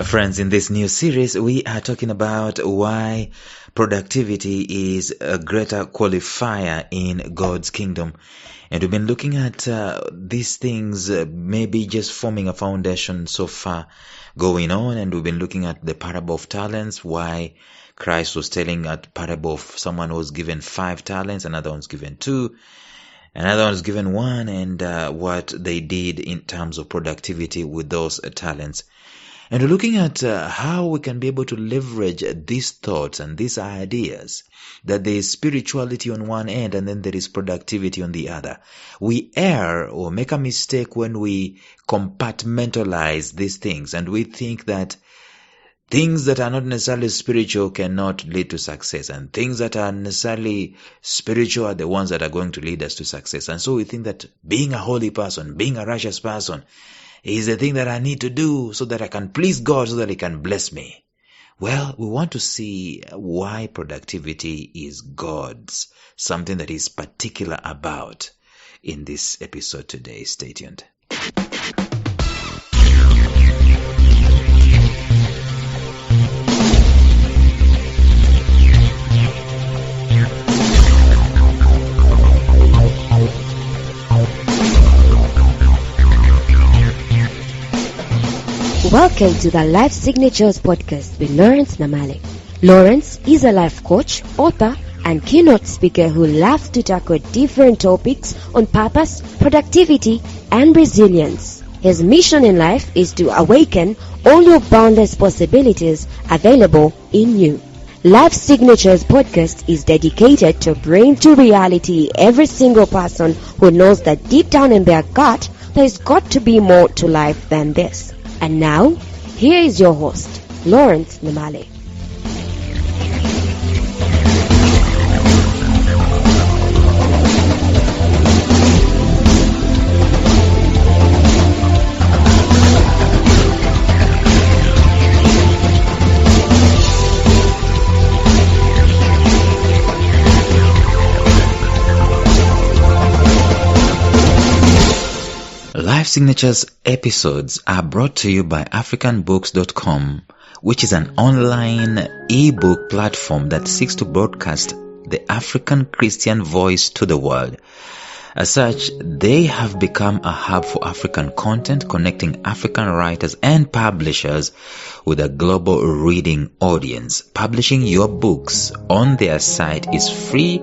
Friends, in this new series, we are talking about why productivity is a greater qualifier in God's kingdom. And we've been looking at these things, maybe just forming a foundation so far going on. And we've been looking at the parable of talents, why Christ was telling a parable of someone who was given 5 talents, another one's given 2, another one's given 1, and what they did in terms of productivity with those talents. And we're looking at how we can be able to leverage these thoughts and these ideas, that there is spirituality on one end and then there is productivity on the other. We err or make a mistake when we compartmentalize these things and we think that things that are not necessarily spiritual cannot lead to success, and things that are necessarily spiritual are the ones that are going to lead us to success. And so we think that being a holy person, being a righteous person, is the thing that I need to do so that I can please God, so that He can bless me. Well, we want to see why productivity is God's, something that He's particular about in this episode today. Stay tuned. Welcome to the Life Signatures podcast with Lawrence Namale. Lawrence is a life coach, author, and keynote speaker who loves to tackle different topics on purpose, productivity, and resilience. His mission in life is to awaken all your boundless possibilities available in you. Life Signatures podcast is dedicated to bring to reality every single person who knows that deep down in their gut, there's got to be more to life than this. And now, here is your host, Lawrence Namale. Life Signatures episodes are brought to you by africanbooks.com, which is an online ebook platform that seeks to broadcast the African Christian voice to the world. As such, they have become a hub for African content, connecting African writers and publishers with a global reading audience. Publishing your books on their site is free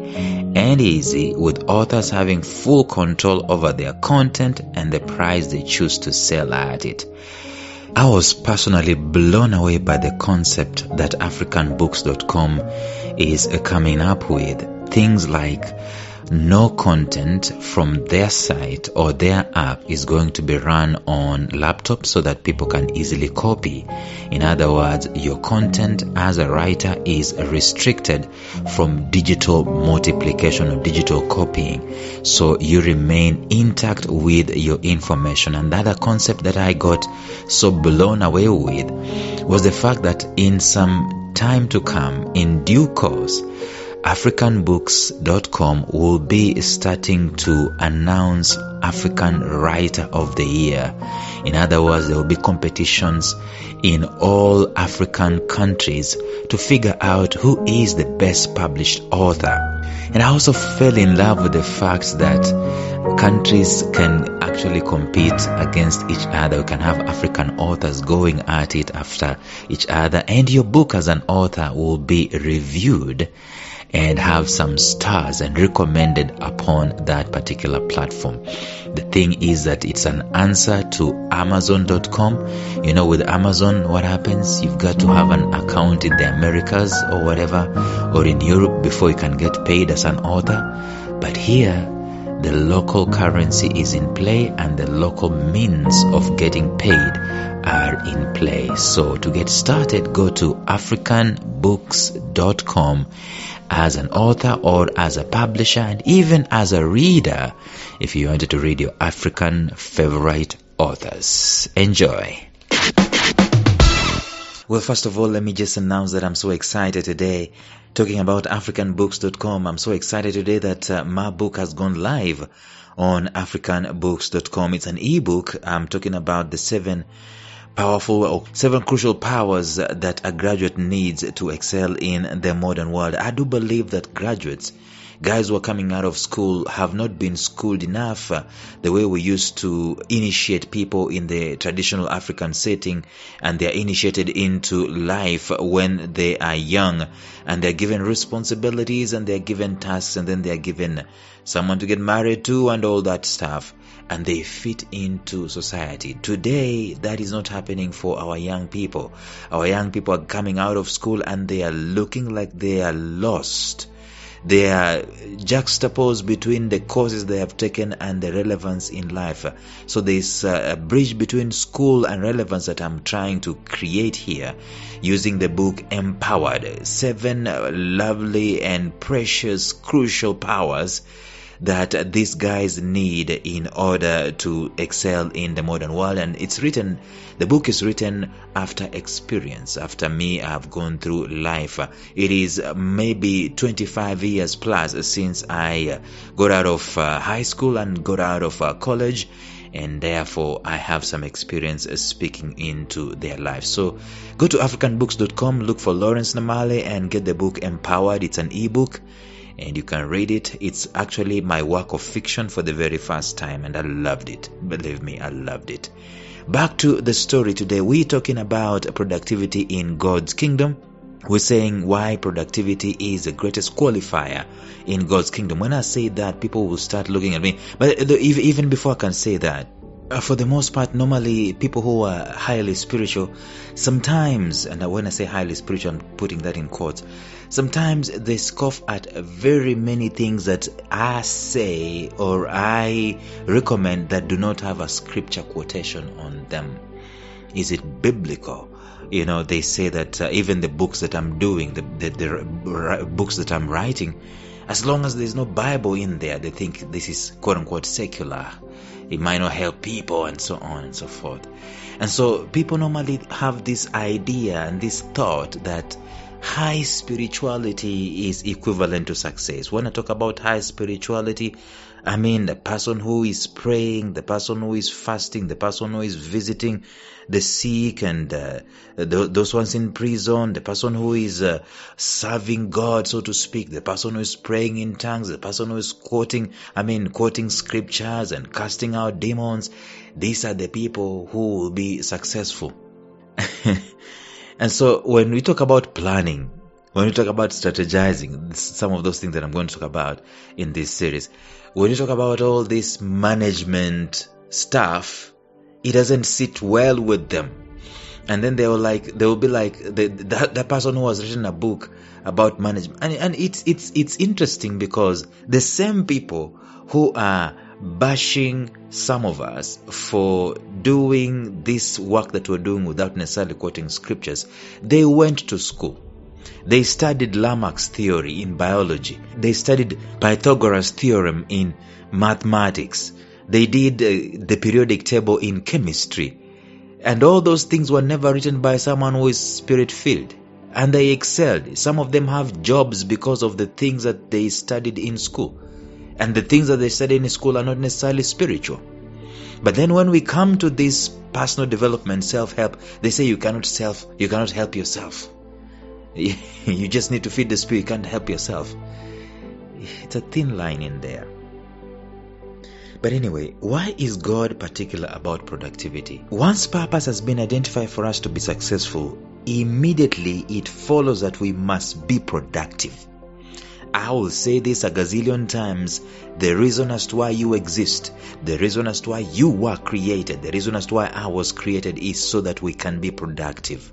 and easy, with authors having full control over their content and the price they choose to sell at it. I was personally blown away by the concept that africanbooks.com is coming up with. Things like no content from their site or their app is going to be run on laptops so that people can easily copy. In other words, your content as a writer is restricted from digital multiplication or digital copying, so you remain intact with your information. And the other concept that I got so blown away with was the fact that in some time to come, in due course, africanbooks.com will be starting to announce African Writer of the Year. In other words, there will be competitions in all African countries to figure out who is the best published author. And I also fell in love with the fact that countries can actually compete against each other. We can have African authors going at it after each other, and your book as an author will be reviewed and have some stars and recommended upon that particular platform. The thing is that it's an answer to Amazon.com. You know, with Amazon, what happens? You've got to have an account in the Americas or whatever, or in Europe before you can get paid as an author. But here, the local currency is in play and the local means of getting paid are in play. So to get started, go to africanbooks.com as an author or as a publisher, and even as a reader if you wanted to read your African favorite authors. Enjoy. Well, first of all, let me just announce that I'm so excited today. Talking about africanbooks.com, I'm so excited today that my book has gone live on africanbooks.com. It's an ebook. I'm talking about the 7 powerful or 7 crucial powers that a graduate needs to excel in the modern world. I do believe that graduates, guys who are coming out of school, have not been schooled enough the way we used to initiate people in the traditional African setting, and they are initiated into life when they are young, and they are given responsibilities, and they are given tasks, and then they are given someone to get married to and all that stuff, and they fit into society. Today, that is not happening for our young people. Our young people are coming out of school and they are looking like they are lost. They are juxtaposed between the courses they have taken and the relevance in life. So there's a bridge between school and relevance that I'm trying to create here using the book Empowered. 7 lovely and precious, crucial powers that these guys need in order to excel in the modern world. And the book is written after experience. After me, I have gone through life. It is maybe 25 years plus since I got out of high school and got out of college, and therefore I have some experience speaking into their lives. So go to africanbooks.com, look for Lawrence Namale and get the book Empowered. It's an ebook and you can read it. It's actually my work of fiction for the very first time, and I loved it. Believe me, I loved it. Back to the story today. We're talking about productivity in God's kingdom. We're saying why productivity is the greatest qualifier in God's kingdom. When I say that, people will start looking at me. But even before I can say that, for the most part, normally people who are highly spiritual, sometimes, and when I say highly spiritual, I'm putting that in quotes, sometimes they scoff at very many things that I say or I recommend that do not have a scripture quotation on them. Is it biblical? They say that even the books that I'm doing, the books that I'm writing, as long as there's no Bible in there, they think this is quote-unquote secular. It might not help people, and so on and so forth. And so people normally have this idea and this thought that high spirituality is equivalent to success. When I talk about high spirituality, I mean the person who is praying, the person who is fasting, the person who is visiting the sick and those ones in prison, the person who is serving God, so to speak, the person who is praying in tongues, the person who is quoting scriptures and casting out demons. These are the people who will be successful. And so when we talk about planning, when we talk about strategizing, some of those things that I'm going to talk about in this series, when you talk about all this management stuff, it doesn't sit well with them. And then they will be like that person who has written a book about management. And it's interesting because the same people who are bashing some of us for doing this work that we're doing without necessarily quoting scriptures, they went to school. They studied Lamarck's theory in biology. They studied Pythagoras' theorem in mathematics. They did the periodic table in chemistry. And all those things were never written by someone who is spirit-filled. And they excelled. Some of them have jobs because of the things that they studied in school. And the things that they study in school are not necessarily spiritual. But then when we come to this personal development, self-help, they say you cannot help yourself. You just need to feed the spirit, you can't help yourself. It's a thin line in there. But anyway, why is God particular about productivity? Once purpose has been identified for us to be successful, immediately it follows that we must be productive. I will say this a gazillion times. The reason as to why you exist, the reason as to why you were created, the reason as to why I was created is so that we can be productive.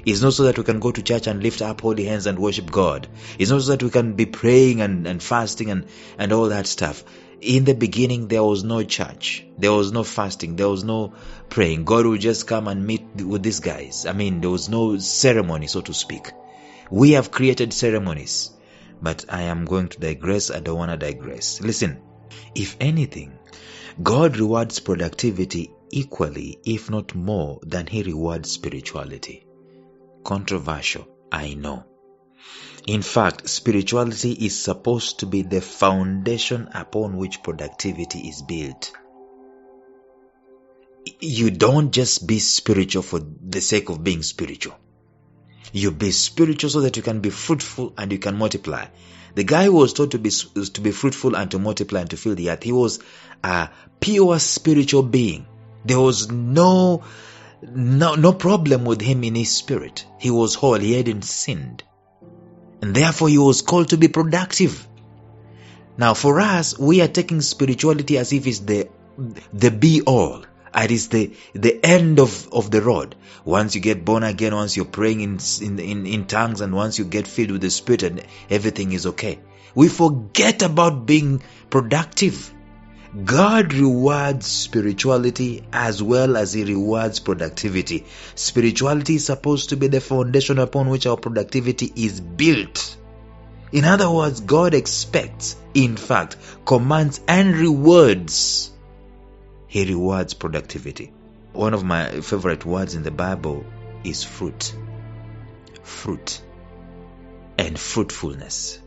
It's not so that we can go to church and lift up holy hands and worship God. It's not so that we can be praying and fasting and all that stuff. In the beginning, there was no church. There was no fasting. There was no praying. God would just come and meet with these guys. There was no ceremony, so to speak. We have created ceremonies. But I am going to digress. I don't want to digress. Listen, if anything, God rewards productivity equally, if not more, than He rewards spirituality. Controversial, I know. In fact, spirituality is supposed to be the foundation upon which productivity is built. you don't just be spiritual for the sake of being spiritual. You be spiritual so that you can be fruitful and you can multiply. The guy who was taught to be fruitful and to multiply and to fill the earth, he was a pure spiritual being. There was no problem with him in his spirit. He was whole. He hadn't sinned. And therefore he was called to be productive. Now for us, we are taking spirituality as if it's the be-all. It is the end of the road. Once you get born again, once you're praying in tongues, and once you get filled with the Spirit, and everything is okay. We forget about being productive. God rewards spirituality as well as He rewards productivity. Spirituality is supposed to be the foundation upon which our productivity is built. In other words, God expects, in fact, commands and rewards. He rewards productivity. One of my favorite words in the Bible is fruit. Fruit and fruitfulness.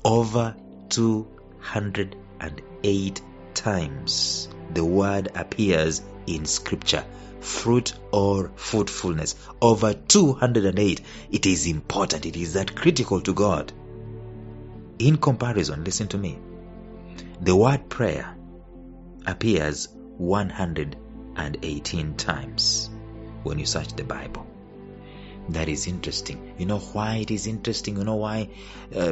Over 208 times the word appears in Scripture. Fruit or fruitfulness. Over 208. It is important. It is that critical to God. In comparison, listen to me. The word prayer appears 118 times when you search the Bible. That is interesting. You know why it is interesting? You know why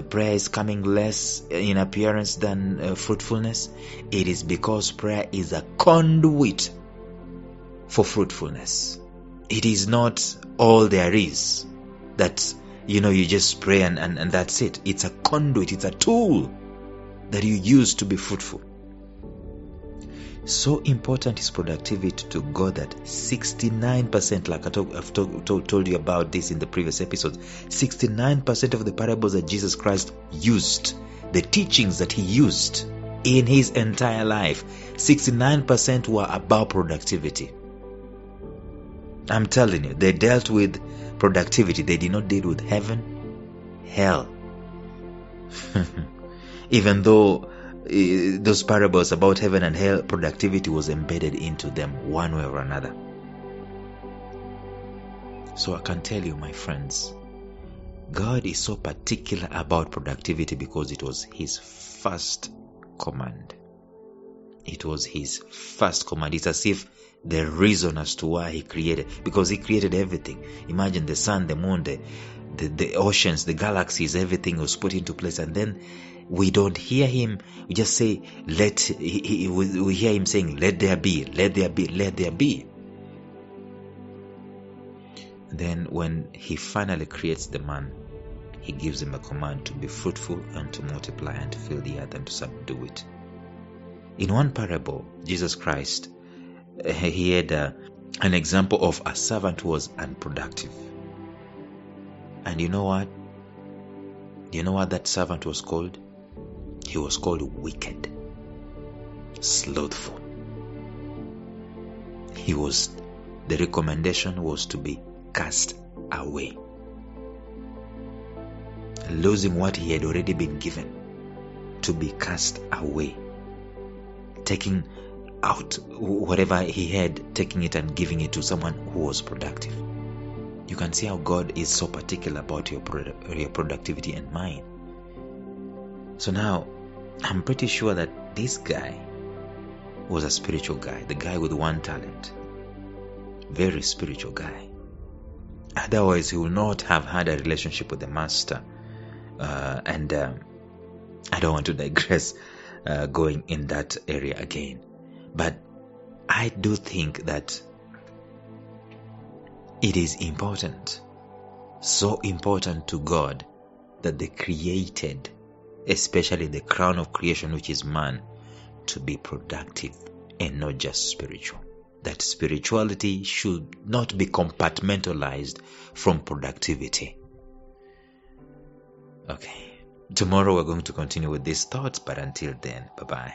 prayer is coming less in appearance than fruitfulness? It is because prayer is a conduit for fruitfulness. It is not all there is that you just pray and that's it. It's a conduit. It's a tool that you use to be fruitful. So important is productivity to God that 69%, like I've told you about this in the previous episodes, 69% of the parables that Jesus Christ used, the teachings that He used in His entire life, 69% were about productivity. I'm telling you, they dealt with productivity. They did not deal with heaven, hell. Even though those parables about heaven and hell, productivity was embedded into them one way or another. So I can tell you, my friends, God is so particular about productivity because it was His first command. It was His first command. It's as if the reason as to why He created, because He created everything. Imagine the sun, the moon, the oceans, the galaxies, everything was put into place, and then we don't hear Him. We just say, we hear Him saying, let there be, let there be, let there be. Then when He finally creates the man, He gives him a command to be fruitful and to multiply and to fill the earth and to subdue it. In one parable, Jesus Christ, He had an example of a servant who was unproductive. And you know what? You know what that servant was called? He was called wicked, slothful. The recommendation was to be cast away, losing what he had already been given, to be cast away, taking out whatever he had, taking it and giving it to someone who was productive. You can see how God is so particular about your productivity and mine. So now, I'm pretty sure that this guy was a spiritual guy, the guy with one talent. Very spiritual guy. Otherwise, he would not have had a relationship with the master. I don't want to digress going in that area again. But I do think that it is important, so important to God, that they created, especially the crown of creation, which is man, to be productive and not just spiritual. That spirituality should not be compartmentalized from productivity. Okay, tomorrow we're going to continue with these thoughts, but until then, bye-bye.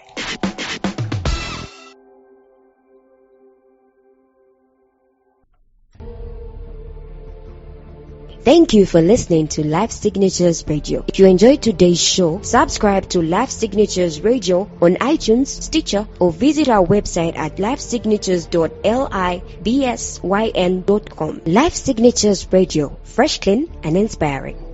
Thank you for listening to Life Signatures Radio. If you enjoyed today's show, subscribe to Life Signatures Radio on iTunes, Stitcher, or visit our website at lifesignatures.libsyn.com. Life Signatures Radio, fresh, clean, and inspiring.